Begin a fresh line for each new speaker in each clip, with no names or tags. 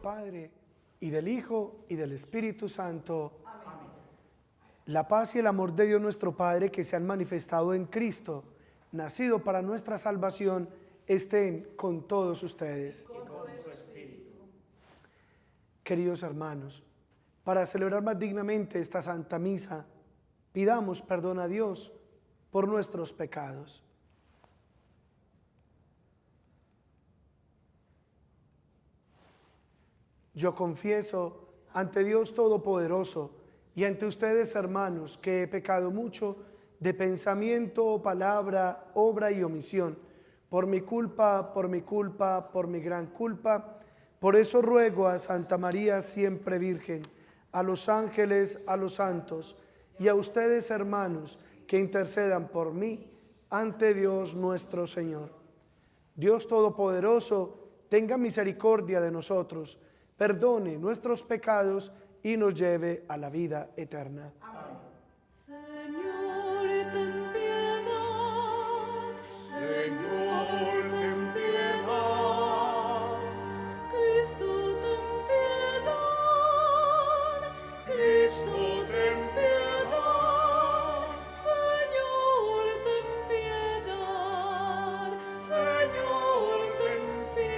Padre, y del Hijo, y del Espíritu Santo. Amén. La paz y el amor de Dios nuestro Padre, que se han manifestado en Cristo, nacido para nuestra salvación, estén con todos ustedes.
Y con tu espíritu.
Queridos hermanos, para celebrar más dignamente esta Santa Misa, pidamos perdón a Dios por nuestros pecados. Yo confieso ante Dios Todopoderoso y ante ustedes, hermanos, que he pecado mucho de pensamiento, palabra, obra y omisión, por mi culpa, por mi gran culpa. Por eso ruego a Santa María, siempre Virgen, a los ángeles, a los santos y a ustedes, hermanos, que intercedan por mí ante Dios nuestro Señor. Dios Todopoderoso, tenga misericordia de nosotros, perdone nuestros pecados y nos lleve a la vida eterna.
Amén. Señor, ten piedad. Señor, ten piedad. Cristo, ten piedad. Cristo, ten piedad. Señor, ten piedad. Señor, ten piedad.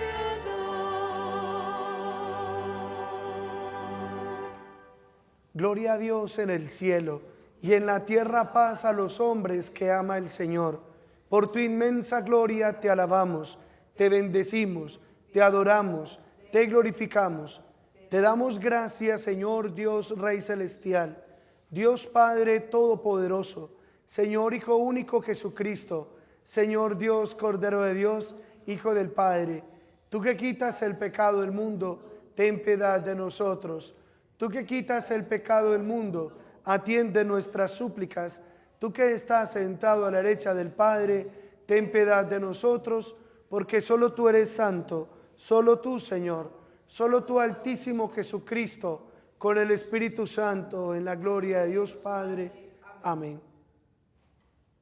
Gloria a Dios en el cielo y en la tierra paz a los hombres que ama el Señor. Por tu inmensa gloria te alabamos, te bendecimos, te adoramos, te glorificamos. Te damos gracias, Señor Dios Rey Celestial, Dios Padre Todopoderoso, Señor Hijo único Jesucristo, Señor Dios Cordero de Dios, Hijo del Padre. Tú que quitas el pecado del mundo, ten piedad de nosotros. Tú que quitas el pecado del mundo, atiende nuestras súplicas. Tú que estás sentado a la derecha del Padre, ten piedad de nosotros, porque solo tú eres santo, solo tú, Señor, solo tú, Altísimo Jesucristo, con el Espíritu Santo, en la gloria de Dios Padre. Amén.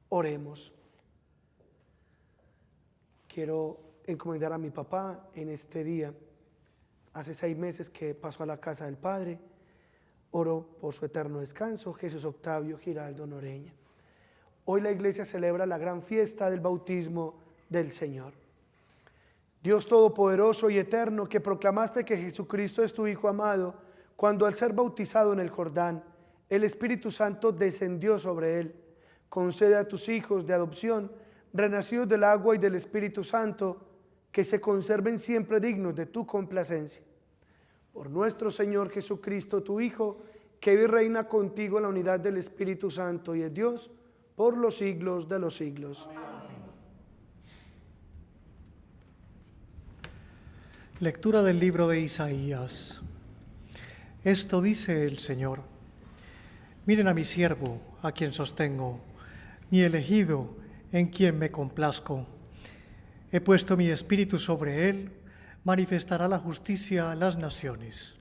Oremos. Quiero encomendar a mi papá en este día. Hace 6 meses que pasó a la casa del Padre. Oro por su eterno descanso, Jesús Octavio Giraldo Noreña. Hoy la iglesia celebra la gran fiesta del bautismo del Señor. Dios Todopoderoso y Eterno, que proclamaste que Jesucristo es tu Hijo amado, cuando al ser bautizado en el Jordán, el Espíritu Santo descendió sobre él. Concede a tus hijos de adopción, renacidos del agua y del Espíritu Santo, que se conserven siempre dignos de tu complacencia. Por nuestro Señor Jesucristo, tu Hijo, que vive y reina contigo en la unidad del Espíritu Santo y es Dios, por los siglos de los siglos.
Amén.
Lectura del libro de Isaías. Esto dice el Señor: miren a mi siervo, a quien sostengo, mi elegido, en quien me complazco. He puesto mi espíritu sobre él, manifestará la justicia a las naciones.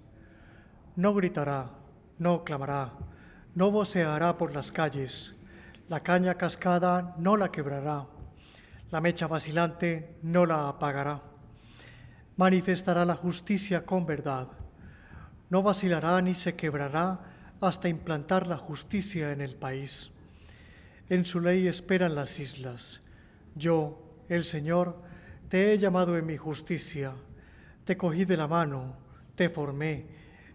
No gritará, no clamará, no voceará por las calles. La caña cascada no la quebrará, la mecha vacilante no la apagará. Manifestará la justicia con verdad. No vacilará ni se quebrará hasta implantar la justicia en el país. En su ley esperan las islas. Yo, el Señor, te he llamado en mi justicia. Te cogí de la mano, te formé,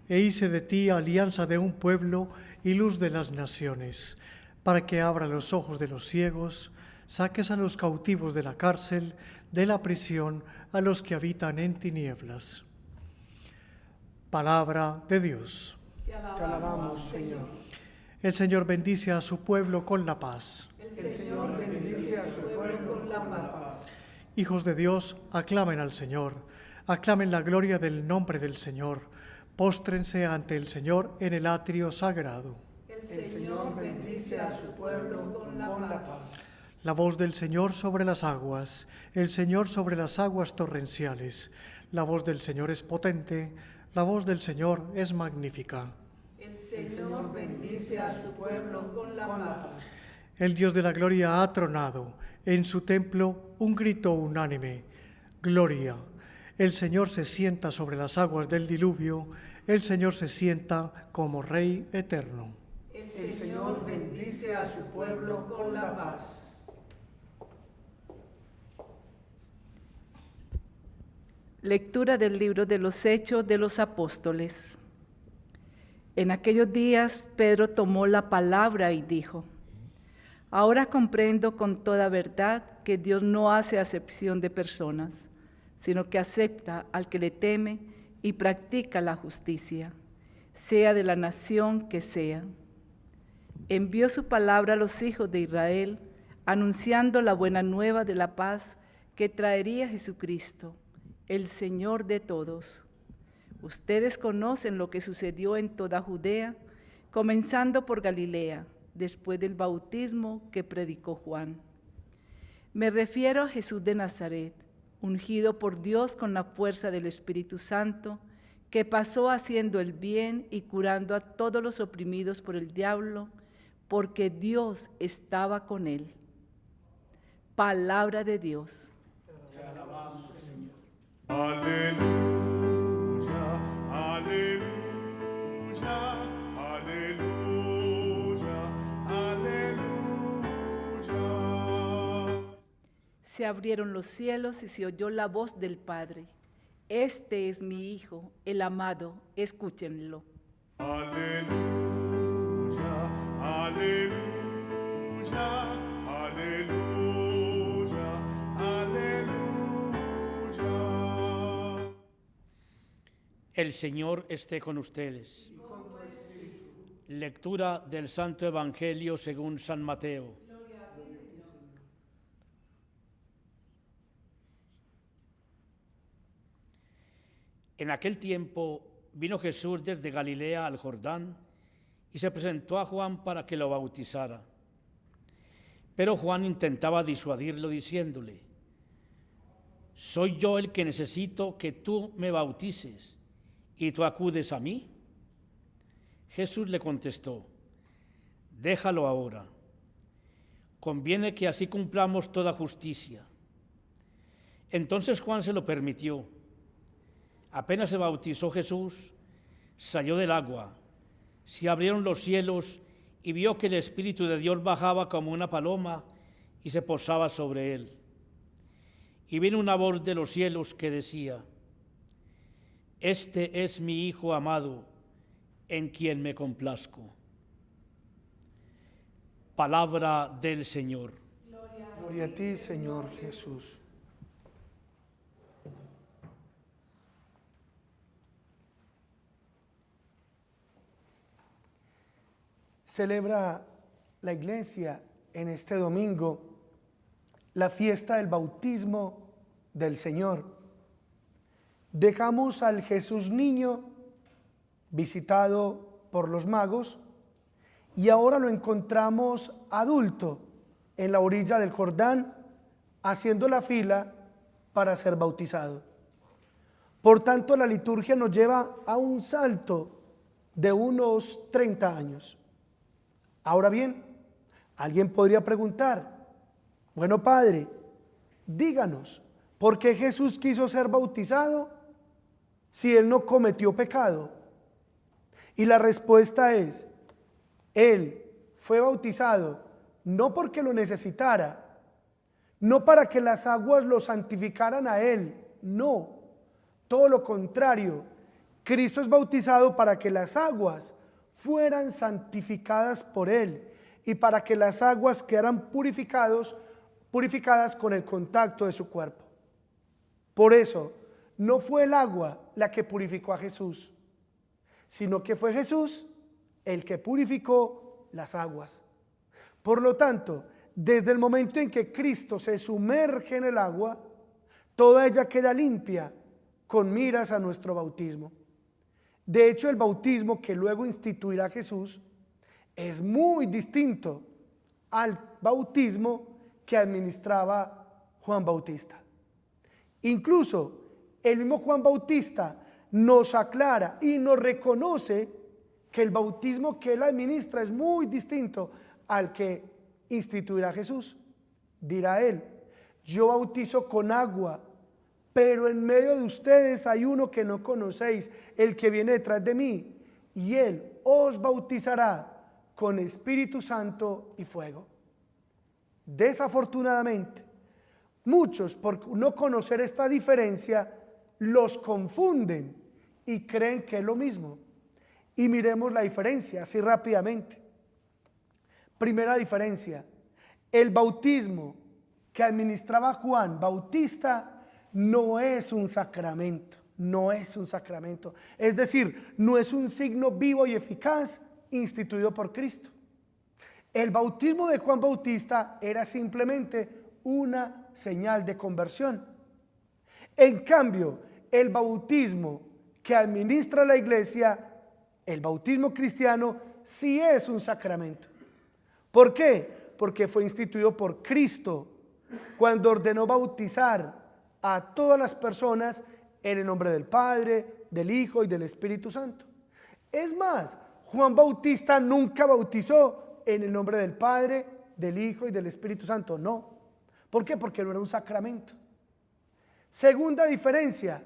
e hice de ti alianza de un pueblo y luz de las naciones, para que abra los ojos de los ciegos, saques a los cautivos de la cárcel, de la prisión a los que habitan en tinieblas. Palabra de Dios.
Te alabamos, Señor.
El Señor bendice a su pueblo con la paz.
El Señor bendice a su pueblo con la paz.
Hijos de Dios, aclamen al Señor, aclamen la gloria del nombre del Señor, póstrense ante el Señor en el atrio sagrado.
El Señor bendice a su pueblo con la paz.
La voz del Señor sobre las aguas, el Señor sobre las aguas torrenciales. La voz del Señor es potente, la voz del Señor es magnífica.
El Señor bendice a su pueblo con la paz.
El Dios de la gloria ha tronado, en su templo un grito unánime: gloria. El Señor se sienta sobre las aguas del diluvio, el Señor se sienta como Rey eterno.
El Señor bendice a su pueblo con la paz.
Lectura del libro de los Hechos de los Apóstoles. En aquellos días Pedro tomó la palabra y dijo: Ahora comprendo con toda verdad que Dios no hace acepción de personas, sino que acepta al que le teme y practica la justicia, sea de la nación que sea. Envió su palabra a los hijos de Israel, anunciando la buena nueva de la paz que traería Jesucristo, el Señor de todos. Ustedes conocen lo que sucedió en toda Judea, comenzando por Galilea, después del bautismo que predicó Juan. Me refiero a Jesús de Nazaret, ungido por Dios con la fuerza del Espíritu Santo, que pasó haciendo el bien y curando a todos los oprimidos por el diablo, porque Dios estaba con él. Palabra de Dios.
Aleluya, aleluya, aleluya, aleluya.
Se abrieron los cielos y se oyó la voz del Padre. Este es mi Hijo, el amado, escúchenlo.
Aleluya, aleluya, aleluya, aleluya.
El Señor esté con ustedes. Lectura del Santo Evangelio según San Mateo. En aquel tiempo vino Jesús desde Galilea al Jordán y se presentó a Juan para que lo bautizara. Pero Juan intentaba disuadirlo diciéndole: ¿Soy yo el que necesito que tú me bautices y tú acudes a mí? Jesús le contestó: déjalo ahora. Conviene que así cumplamos toda justicia. Entonces Juan se lo permitió. Apenas se bautizó Jesús, salió del agua, se abrieron los cielos y vio que el Espíritu de Dios bajaba como una paloma y se posaba sobre él. Y vino una voz de los cielos que decía: Este es mi Hijo amado, en quien me complazco. Palabra del Señor.
Gloria a ti, Señor Jesús. Celebra la Iglesia en este domingo la fiesta del bautismo del Señor. Dejamos al Jesús niño visitado por los magos y ahora lo encontramos adulto en la orilla del Jordán haciendo la fila para ser bautizado. Por tanto, la liturgia nos lleva a un salto de unos 30 años. Ahora bien, alguien podría preguntar: bueno, Padre, díganos, ¿por qué Jesús quiso ser bautizado si Él no cometió pecado? Y la respuesta es: Él fue bautizado no porque lo necesitara, no para que las aguas lo santificaran a Él, no, todo lo contrario. Cristo es bautizado para que las aguas fueran santificadas por Él y para que las aguas quedaran purificadas con el contacto de su cuerpo. Por eso, no fue el agua la que purificó a Jesús, sino que fue Jesús el que purificó las aguas. Por lo tanto, desde el momento en que Cristo se sumerge en el agua, toda ella queda limpia con miras a nuestro bautismo. De hecho, el bautismo que luego instituirá Jesús es muy distinto al bautismo que administraba Juan Bautista. Incluso el mismo Juan Bautista nos aclara y nos reconoce que el bautismo que él administra es muy distinto al que instituirá Jesús. Dirá él: yo bautizo con agua, Pero en medio de ustedes hay uno que no conocéis, el que viene detrás de mí, y él os bautizará con Espíritu Santo y fuego. Desafortunadamente, muchos, por no conocer esta diferencia, los confunden y creen que es lo mismo. Y miremos la diferencia así rápidamente. Primera diferencia: el bautismo que administraba Juan Bautista no es un sacramento, no es un sacramento. Es decir, no es un signo vivo y eficaz instituido por Cristo. El bautismo de Juan Bautista era simplemente una señal de conversión. En cambio, el bautismo que administra la iglesia, el bautismo cristiano, sí es un sacramento. ¿Por qué? Porque fue instituido por Cristo cuando ordenó bautizar a todas las personas en el nombre del Padre, del Hijo y del Espíritu Santo. Es más, Juan Bautista nunca bautizó en el nombre del Padre, del Hijo y del Espíritu Santo, no. ¿Por qué? Porque no era un sacramento. Segunda diferencia: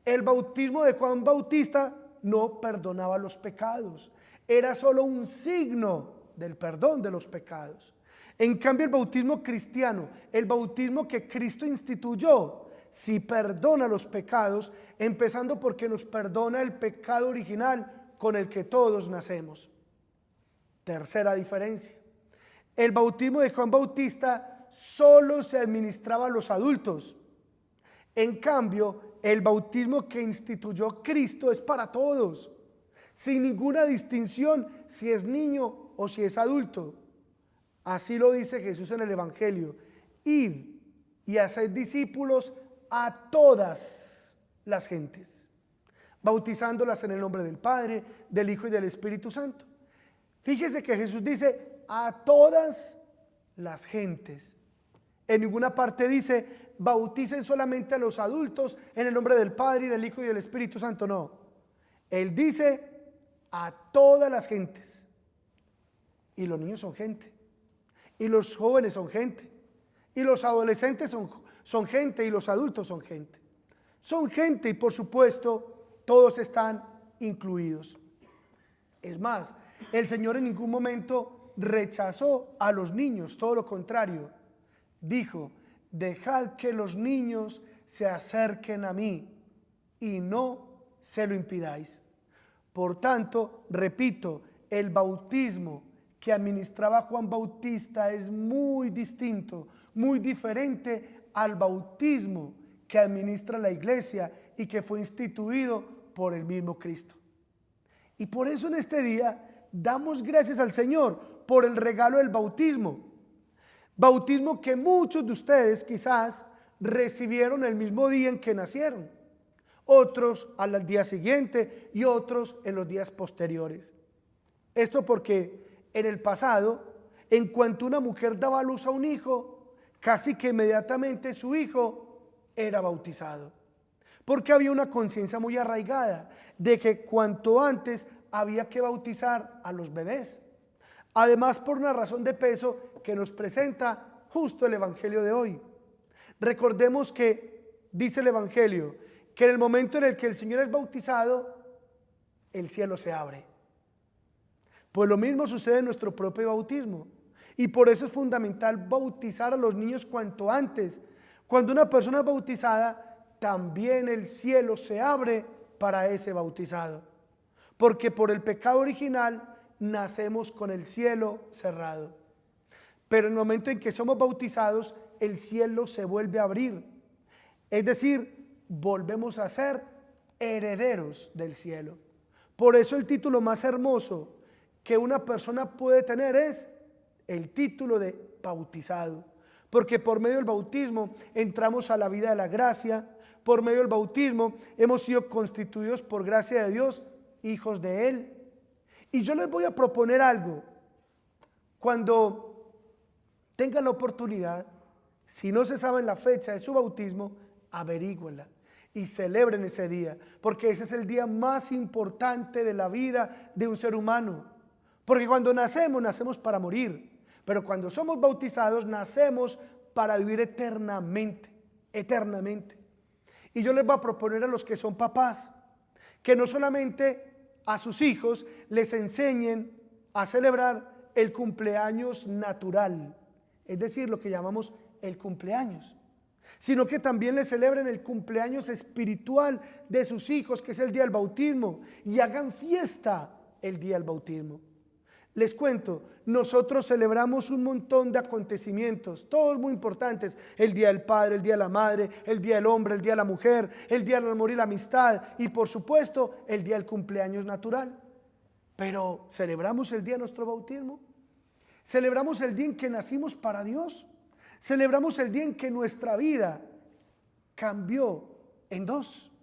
el bautismo de Juan Bautista no perdonaba los pecados, era solo un signo del perdón de los pecados. En cambio, el bautismo cristiano, el bautismo que Cristo instituyó, sí perdona los pecados, empezando porque nos perdona el pecado original con el que todos nacemos. Tercera diferencia: el bautismo de Juan Bautista solo se administraba a los adultos. En cambio, el bautismo que instituyó Cristo es para todos, sin ninguna distinción si es niño o si es adulto. Así lo dice Jesús en el Evangelio: id y haced discípulos a todas las gentes, bautizándolas en el nombre del Padre, del Hijo y del Espíritu Santo. Fíjese que Jesús dice a todas las gentes. En ninguna parte dice bauticen solamente a los adultos en el nombre del Padre y del Hijo y del Espíritu Santo. No, Él dice a todas las gentes. Y los niños son gente, y los jóvenes son gente, y los adolescentes son gente, y los adultos son gente. Son gente, y por supuesto todos están incluidos. Es más, el Señor en ningún momento rechazó a los niños, todo lo contrario. Dijo: dejad que los niños se acerquen a mí y no se lo impidáis. Por tanto, repito, el bautismo que administraba Juan Bautista es muy distinto, muy diferente al bautismo que administra la iglesia y que fue instituido por el mismo Cristo. Y por eso en este día damos gracias al Señor por el regalo del bautismo. Bautismo que muchos de ustedes quizás recibieron el mismo día en que nacieron, otros al día siguiente y otros en los días posteriores. Esto porque en el pasado, en cuanto una mujer daba a luz a un hijo, casi que inmediatamente su hijo era bautizado, porque había una conciencia muy arraigada de que cuanto antes había que bautizar a los bebés. Además, por una razón de peso que nos presenta justo el Evangelio de hoy. Recordemos que dice el Evangelio que en el momento en el que el Señor es bautizado, el cielo se abre. Pues lo mismo sucede en nuestro propio bautismo. Y por eso es fundamental bautizar a los niños cuanto antes. Cuando una persona es bautizada, también el cielo se abre para ese bautizado. Porque por el pecado original nacemos con el cielo cerrado. Pero en el momento en que somos bautizados, el cielo se vuelve a abrir. Es decir, volvemos a ser herederos del cielo. Por eso el título más hermoso que una persona puede tener es el título de bautizado. Porque por medio del bautismo entramos a la vida de la gracia. Por medio del bautismo hemos sido constituidos por gracia de Dios, hijos de Él. Y yo les voy a proponer algo. Cuando tengan la oportunidad, si no se sabe la fecha de su bautismo, averígüenla y celebren ese día, porque ese es el día más importante de la vida de un ser humano. Porque cuando nacemos, nacemos para morir, pero cuando somos bautizados, nacemos para vivir eternamente, eternamente. Y yo les voy a proponer a los que son papás que no solamente a sus hijos les enseñen a celebrar el cumpleaños natural, es decir, lo que llamamos el cumpleaños, sino que también les celebren el cumpleaños espiritual de sus hijos, que es el día del bautismo, y hagan fiesta el día del bautismo. Les cuento, nosotros celebramos un montón de acontecimientos, todos muy importantes: el día del padre, el día de la madre, el día del hombre, el día de la mujer, el día del amor y la amistad, y por supuesto el día del cumpleaños natural. Pero celebramos el día de nuestro bautismo, celebramos el día en que nacimos para Dios, celebramos el día en que nuestra vida cambió en dos.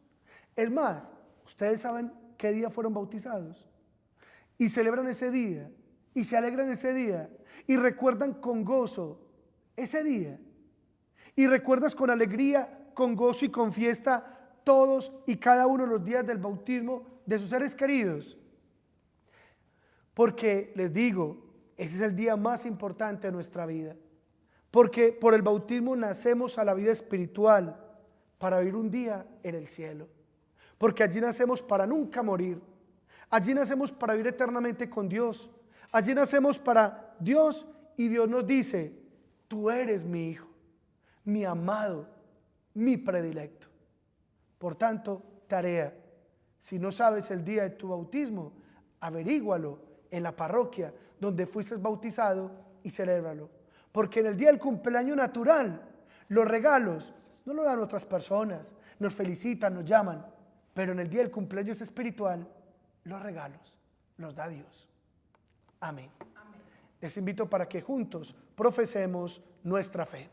Es más, ustedes saben qué día fueron bautizados y celebran ese día y se alegran ese día y recuerdan con gozo ese día, y recuerdas con alegría, con gozo y con fiesta todos y cada uno de los días del bautismo de sus seres queridos. Porque les digo, ese es el día más importante de nuestra vida, porque por el bautismo nacemos a la vida espiritual para vivir un día en el cielo, porque allí nacemos para nunca morir, allí nacemos para vivir eternamente con Dios, allí nacemos para Dios, y Dios nos dice: tú eres mi hijo, mi amado, mi predilecto. Por tanto, tarea: si no sabes el día de tu bautismo, averígualo en la parroquia donde fuiste bautizado y celébralo. Porque en el día del cumpleaños natural, los regalos no lo dan otras personas, nos felicitan, nos llaman, pero en el día del cumpleaños espiritual, los regalos los da Dios. Amén. Amén. Les invito para que juntos profesemos nuestra fe.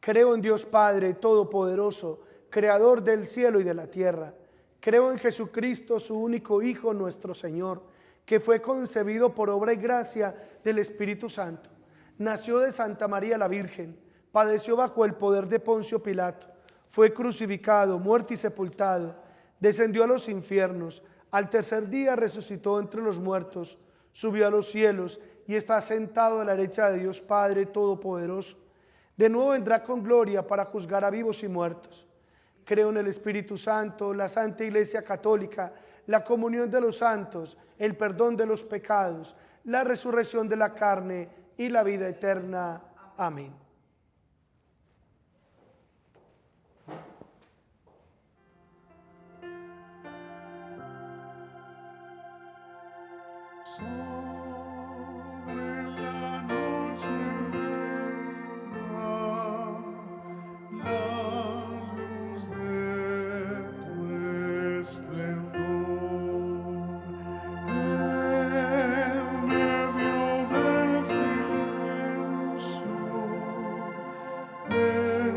Creo en Dios Padre Todopoderoso, Creador del cielo y de la tierra. Creo en Jesucristo, su único Hijo, nuestro Señor, que fue concebido por obra y gracia del Espíritu Santo. Nació de Santa María la Virgen, padeció bajo el poder de Poncio Pilato, fue crucificado, muerto y sepultado, descendió a los infiernos, al tercer día resucitó entre los muertos, subió a los cielos y está sentado a la derecha de Dios Padre Todopoderoso. De nuevo vendrá con gloria para juzgar a vivos y muertos. Creo en el Espíritu Santo, la Santa Iglesia Católica, la comunión de los santos, el perdón de los pecados, la resurrección de la carne y la vida eterna. Amén.
Sobre la noche reina la luz de tu esplendor. En medio del silencio, el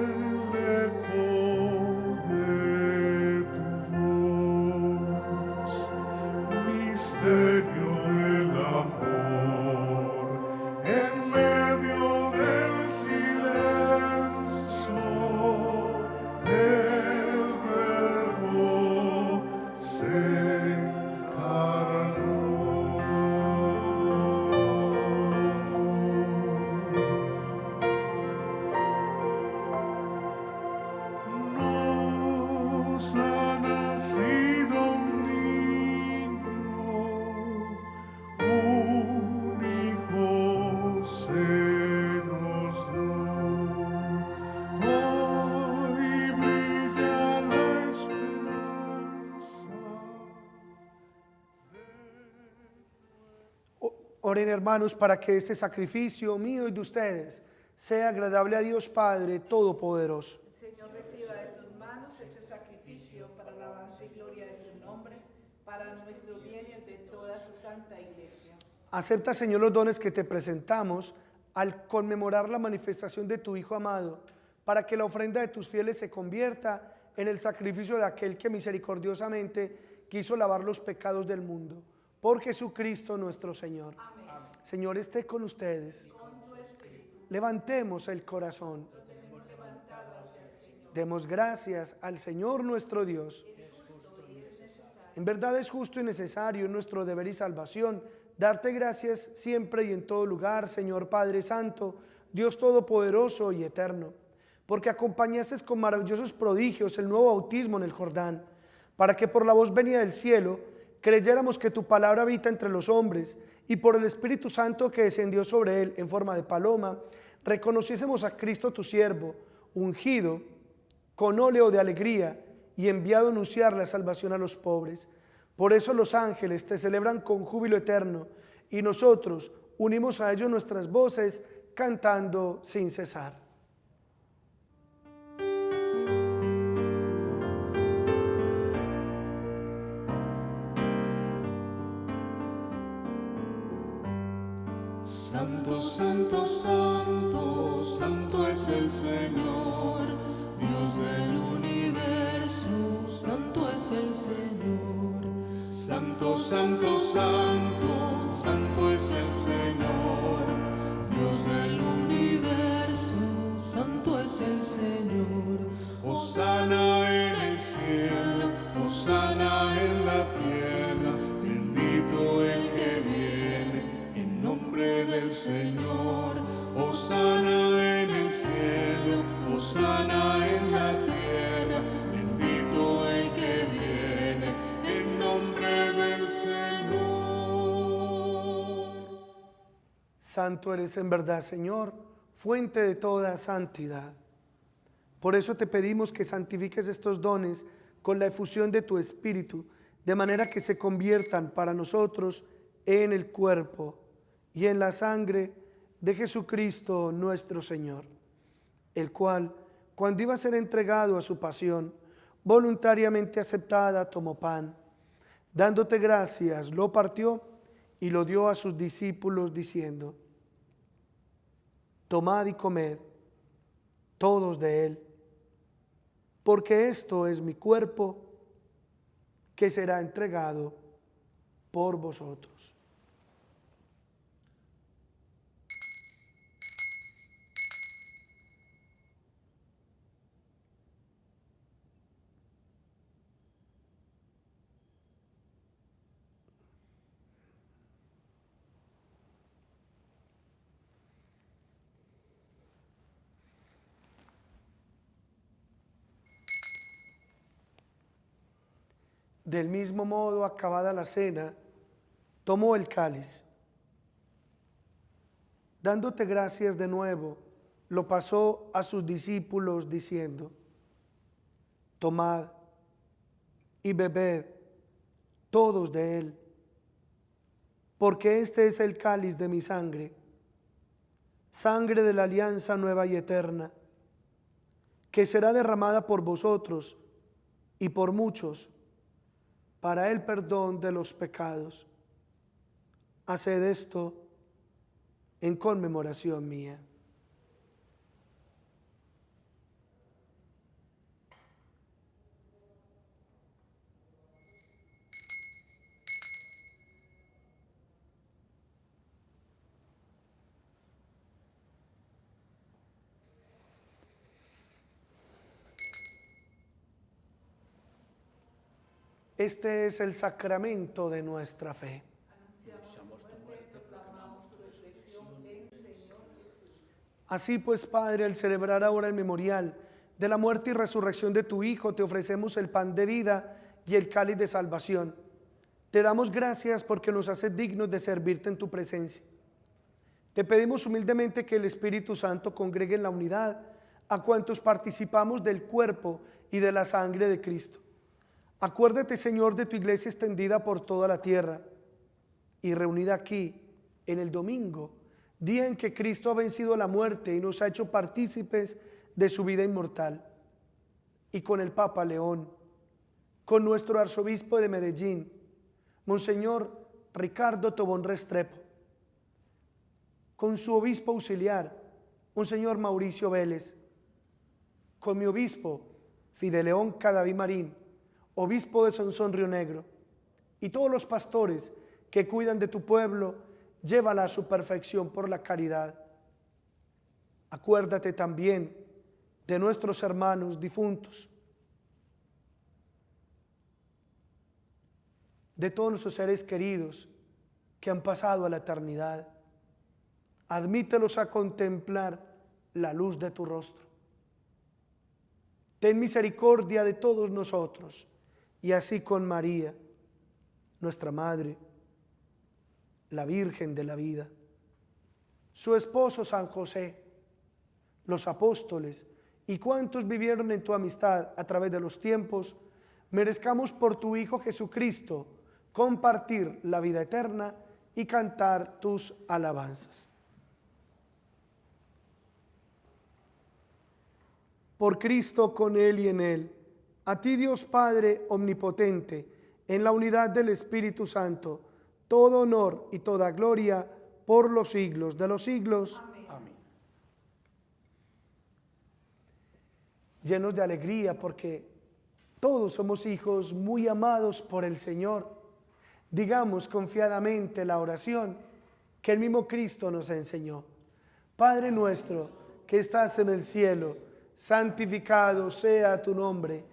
eco de tu voz, misterio del amor. En medio del silencio, el Verbo se nos ha nacido un hijo se nos dio. Hoy brilla la esperanza.
Oren, hermanos, para que este sacrificio mío y de ustedes sea agradable a Dios Padre Todopoderoso.
Señor, reciba de tus manos este sacrificio para la alabanza y gloria de su nombre, para nuestro bien y el de toda su santa iglesia.
Acepta, Señor, los dones que te presentamos al conmemorar la manifestación de tu Hijo amado, para que la ofrenda de tus fieles se convierta en el sacrificio de aquel que misericordiosamente quiso lavar los pecados del mundo. Por Jesucristo nuestro Señor.
Amén.
Señor, esté con ustedes. Levantemos el corazón. Demos gracias al Señor nuestro Dios. En verdad es justo y necesario, nuestro deber y salvación, darte gracias siempre y en todo lugar, Señor Padre Santo, Dios Todopoderoso y Eterno. porque acompañases con maravillosos prodigios el nuevo bautismo en el Jordán, para que por la voz venida del cielo creyéramos que tu palabra habita entre los hombres, y por el Espíritu Santo que descendió sobre él en forma de paloma, reconociésemos a Cristo tu siervo, ungido con óleo de alegría y enviado a anunciar la salvación a los pobres. Por eso los ángeles te celebran con júbilo eterno, y nosotros unimos a ellos nuestras voces cantando sin cesar.
Santo, santo, santo, santo es el Señor, Dios del universo, santo es el Señor. Santo, santo, santo, santo es el Señor, Dios del universo, santo es el Señor. Hosana en el cielo, hosana en la tierra, bendito el que viene en nombre del Señor. Hosana en el cielo, hosana en la tierra, bendito el que viene en nombre del Señor.
Santo eres en verdad, Señor, fuente de toda santidad. Por eso te pedimos que santifiques estos dones con la efusión de tu Espíritu, de manera que se conviertan para nosotros en el cuerpo y en la sangre de Jesucristo nuestro Señor, el cual, cuando iba a ser entregado a su pasión, voluntariamente aceptada, tomó pan, dándote gracias, lo partió y lo dio a sus discípulos, diciendo: tomad y comed todos de él, porque esto es mi cuerpo que será entregado por vosotros. Del mismo modo, acabada la cena, tomó el cáliz. Dándote gracias de nuevo, lo pasó a sus discípulos diciendo: tomad y bebed todos de él, porque este es el cáliz de mi sangre, sangre de la alianza nueva y eterna, que será derramada por vosotros y por muchos para el perdón de los pecados. Haced esto en conmemoración mía. Este es el sacramento de nuestra fe. Así pues, Padre, al celebrar ahora el memorial de la muerte y resurrección de tu Hijo, te ofrecemos el pan de vida y el cáliz de salvación. Te damos gracias porque nos haces dignos de servirte en tu presencia. Te pedimos humildemente que el Espíritu Santo congregue en la unidad a cuantos participamos del cuerpo y de la sangre de Cristo. Acuérdate, Señor, de tu iglesia extendida por toda la tierra y reunida aquí en el domingo, día en que Cristo ha vencido la muerte y nos ha hecho partícipes de su vida inmortal. Y con el Papa León, con nuestro arzobispo de Medellín, Monseñor Ricardo Tobón Restrepo, con su obispo auxiliar, Monseñor Mauricio Vélez, con mi obispo Fideleón Cadaví Marín, obispo de Sonsón Río Negro, y todos los pastores que cuidan de tu pueblo, llévala a su perfección por la caridad. Acuérdate también de nuestros hermanos difuntos, de todos nuestros seres queridos que han pasado a la eternidad. Admítelos a contemplar la luz de tu rostro. ten misericordia de todos nosotros, y así con María, nuestra Madre, la Virgen de la vida, su esposo San José, los apóstoles y cuantos vivieron en tu amistad a través de los tiempos, merezcamos por tu Hijo Jesucristo compartir la vida eterna y cantar tus alabanzas. Por Cristo, con Él y en Él, a ti Dios Padre omnipotente, en la unidad del Espíritu Santo, todo honor y toda gloria por los siglos de los siglos. Amén. Llenos de alegría porque todos somos hijos muy amados por el Señor, digamos confiadamente la oración que el mismo Cristo nos enseñó. Padre nuestro que estás en el cielo, santificado sea tu nombre.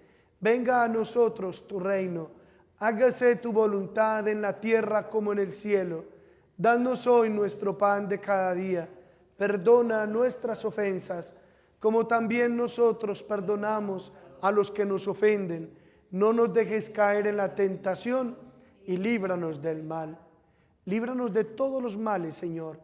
Venga a nosotros tu reino. Hágase tu voluntad en la tierra como en el cielo. Danos hoy nuestro pan de cada día. Perdona nuestras ofensas, como también nosotros perdonamos a los que nos ofenden. No nos dejes caer en la tentación y líbranos del mal. Líbranos de todos los males, Señor,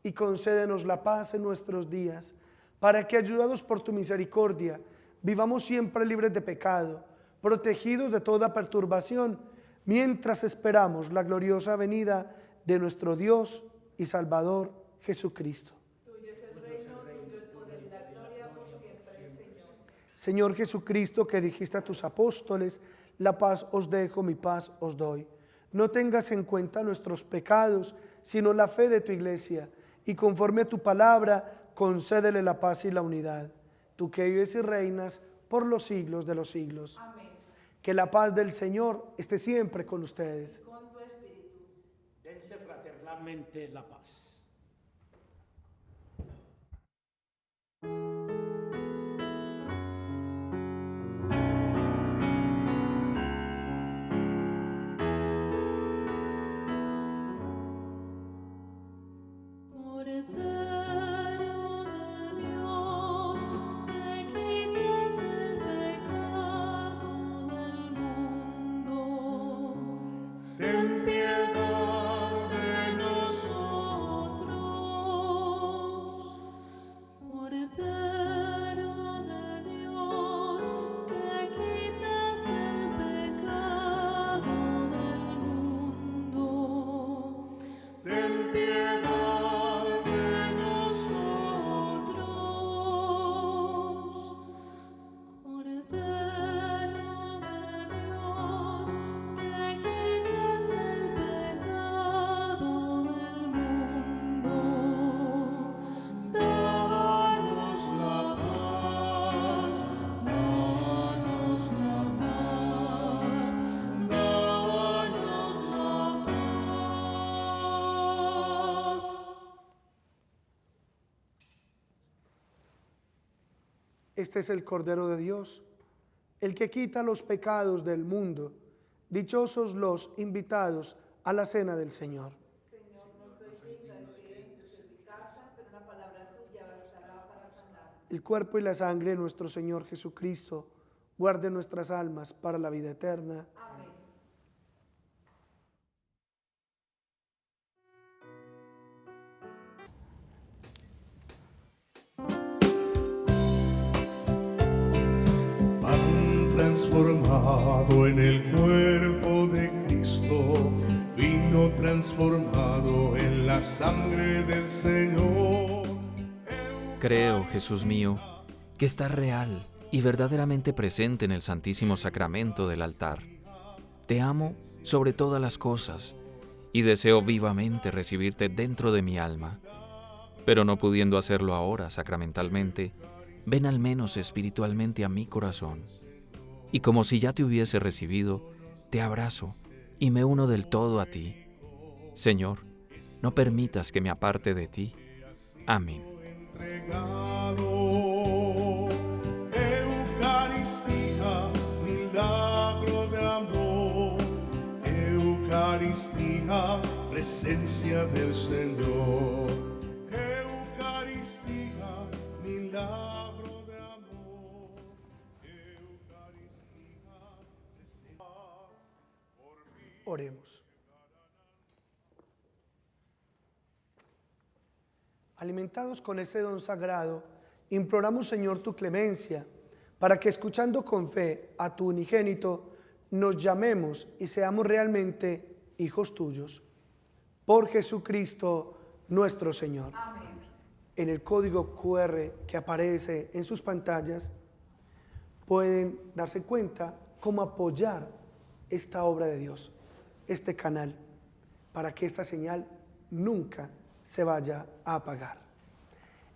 y concédenos la paz en nuestros días, para que, ayudados por tu misericordia, vivamos siempre libres de pecado, protegidos de toda perturbación, mientras esperamos la gloriosa venida de nuestro Dios y Salvador Jesucristo.
Tuyo es el reino, tuyo el poder y la gloria por siempre, Señor.
Señor Jesucristo, que dijiste a tus apóstoles, la paz os dejo, mi paz os doy. No tengas en cuenta nuestros pecados, sino la fe de tu iglesia, y conforme a tu palabra, concédele la paz y la unidad. Tú que vives y reinas por los siglos de los siglos.
Amén.
Que la paz del Señor esté siempre con ustedes.
Con tu espíritu.
Dense fraternalmente la paz.
Cordero de Dios, que quitas el pecado del mundo, ten piedad de nosotros. Cordero de Dios, que quitas el pecado del mundo, ten piedad.
Este es el Cordero de Dios, el que quita los pecados del mundo. Dichosos los invitados a la cena del Señor.
Señor, no soy digna de que entres en mi casa, pero una palabra tuya bastará para sanar.
El cuerpo y la sangre de nuestro Señor Jesucristo guarde nuestras almas para la vida eterna.
Amén.
Transformado en el cuerpo de Cristo, vino transformado en la sangre del Señor.
Creo, Jesús mío, que estás real y verdaderamente presente en el Santísimo Sacramento del altar. Te amo sobre todas las cosas y deseo vivamente recibirte dentro de mi alma. Pero no pudiendo hacerlo ahora sacramentalmente, ven al menos espiritualmente a mi corazón. Y como si ya te hubiese recibido, te abrazo y me uno del todo a ti. Señor, no permitas que me aparte de ti. Amén.
Eucaristía, milagro de amor. Eucaristía, presencia del Señor. Eucaristía, milagro de amor.
Oremos. Alimentados con este don sagrado, imploramos, Señor, tu clemencia, para que escuchando con fe a tu unigénito, nos llamemos y seamos realmente hijos tuyos. Por Jesucristo nuestro Señor.
Amén.
En el código QR que aparece en sus pantallas, pueden darse cuenta cómo apoyar esta obra de Dios, este canal, para que esta señal nunca se vaya a apagar.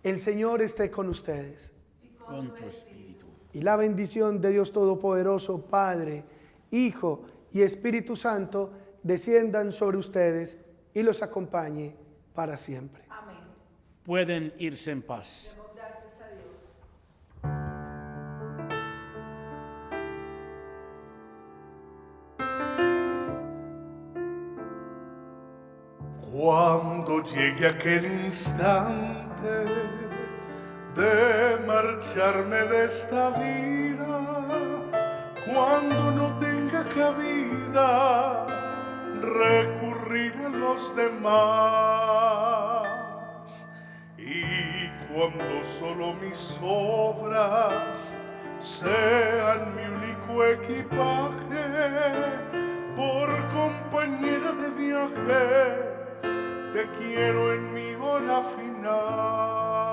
El Señor esté con ustedes.
Con tu espíritu.
Y la bendición de Dios Todopoderoso, Padre, Hijo y Espíritu Santo, desciendan sobre ustedes y los acompañe para siempre.
Amén.
Pueden irse en paz.
Demos gracias a Dios.
Cuando llegue aquel instante de marcharme de esta vida, cuando no tenga cabida recurrir a los demás, y cuando solo mis obras sean mi único equipaje, por compañera de viaje te quiero en mi hora final.